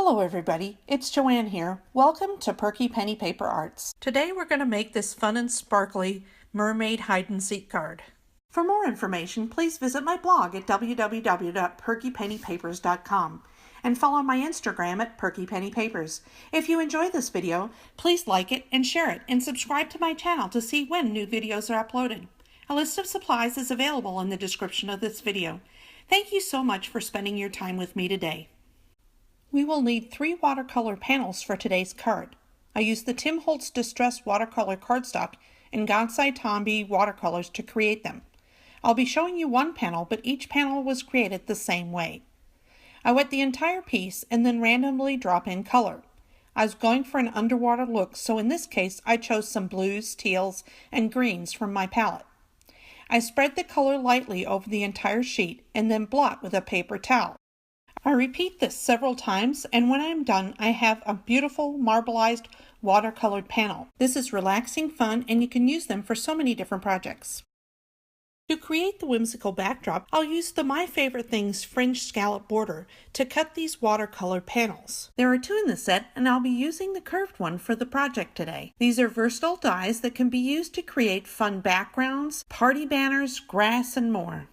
Hello everybody, it's Joanne here. Welcome to Perky Penny Paper Arts. Today we're going to make this fun and sparkly mermaid hide-and-seek card. For more information, please visit my blog at www.perkypennypapers.com and follow my Instagram at perkypennypapers. If you enjoy this video, please like it and share it and subscribe to my channel to see when new videos are uploaded. A list of supplies is available in the description of this video. Thank you so much for spending your time with me today. We will need 3 watercolor panels for today's card. I used the Tim Holtz Distress watercolor cardstock and Gansai Tombi watercolors to create them. I'll be showing you one panel, but each panel was created the same way. I wet the entire piece and then randomly drop in color. I was going for an underwater look, so in this case I chose some blues, teals, and greens from my palette. I spread the color lightly over the entire sheet and then blot with a paper towel. I repeat this several times, and when I'm done, I have a beautiful marbleized watercolored panel. This is relaxing fun, and you can use them for so many different projects. To create the whimsical backdrop, I'll use the My Favorite Things fringe scallop border to cut these watercolor panels. There are 2 in the set, and I'll be using the curved one for the project today. These are versatile dies that can be used to create fun backgrounds, party banners, grass, and more.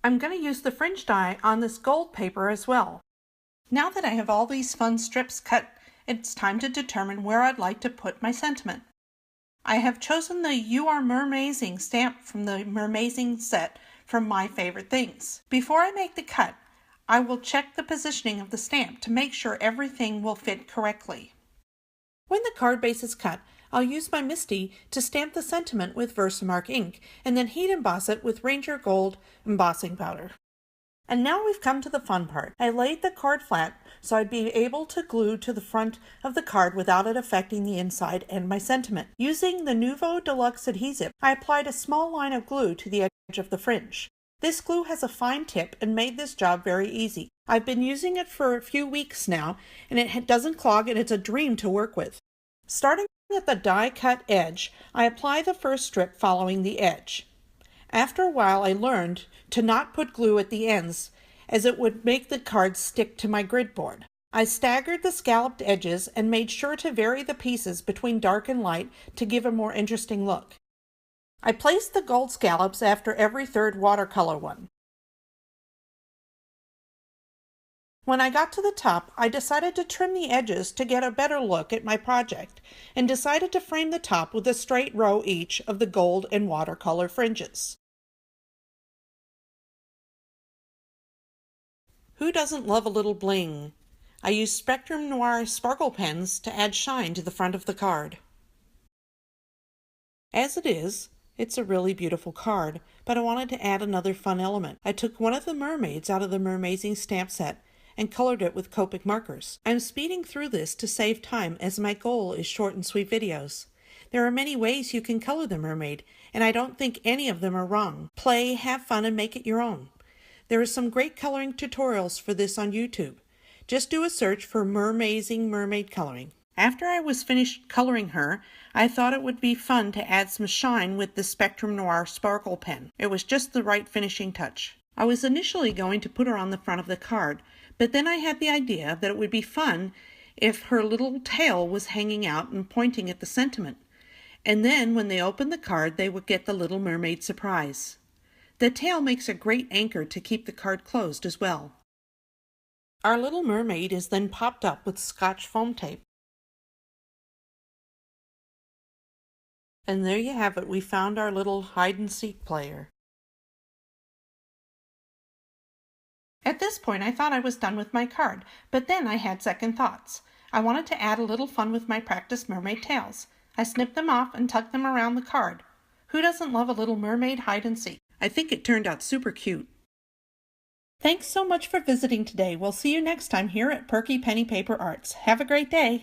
I'm going to use the fringe die on this gold paper as well. Now that I have all these fun strips cut, it's time to determine where I'd like to put my sentiment. I have chosen the You Are Mermazing stamp from the Mermazing set from My Favorite Things. Before I make the cut, I will check the positioning of the stamp to make sure everything will fit correctly. When the card base is cut, I'll use my MISTI to stamp the sentiment with Versamark ink and then heat emboss it with Ranger Gold embossing powder. And now we've come to the fun part. I laid the card flat so I'd be able to glue to the front of the card without it affecting the inside and my sentiment. Using the Nuvo Deluxe adhesive, I applied a small line of glue to the edge of the fringe. This glue has a fine tip and made this job very easy. I've been using it for a few weeks now, and it doesn't clog and it's a dream to work with. Starting at the die cut edge, I apply the first strip following the edge. After a while, I learned to not put glue at the ends, as it would make the card stick to my grid board. I staggered the scalloped edges and made sure to vary the pieces between dark and light to give a more interesting look. I placed the gold scallops after every third watercolor one. When I got to the top, I decided to trim the edges to get a better look at my project and decided to frame the top with a straight row each of the gold and watercolor fringes. Who doesn't love a little bling? I used Spectrum Noir sparkle pens to add shine to the front of the card. As it is, it's a really beautiful card, but I wanted to add another fun element. I took one of the mermaids out of the Mermazing stamp set and colored it with Copic markers. I'm speeding through this to save time as my goal is short and sweet videos. There are many ways you can color the mermaid, and I don't think any of them are wrong. Play, have fun, and make it your own. There are some great coloring tutorials for this on YouTube. Just do a search for Mermazing mermaid coloring. After I was finished coloring her, I thought it would be fun to add some shine with the Spectrum Noir sparkle pen. It was just the right finishing touch. I was initially going to put her on the front of the card, but then I had the idea that it would be fun if her little tail was hanging out and pointing at the sentiment. And then when they opened the card, they would get the little mermaid surprise. The tail makes a great anchor to keep the card closed as well. Our little mermaid is then popped up with Scotch foam tape. And there you have it. We found our little hide-and-seek player. At this point, I thought I was done with my card, but then I had second thoughts. I wanted to add a little fun with my practice mermaid tails. I snipped them off and tucked them around the card. Who doesn't love a little mermaid hide-and-seek? I think it turned out super cute. Thanks so much for visiting today. We'll see you next time here at Perky Penny Paper Arts. Have a great day!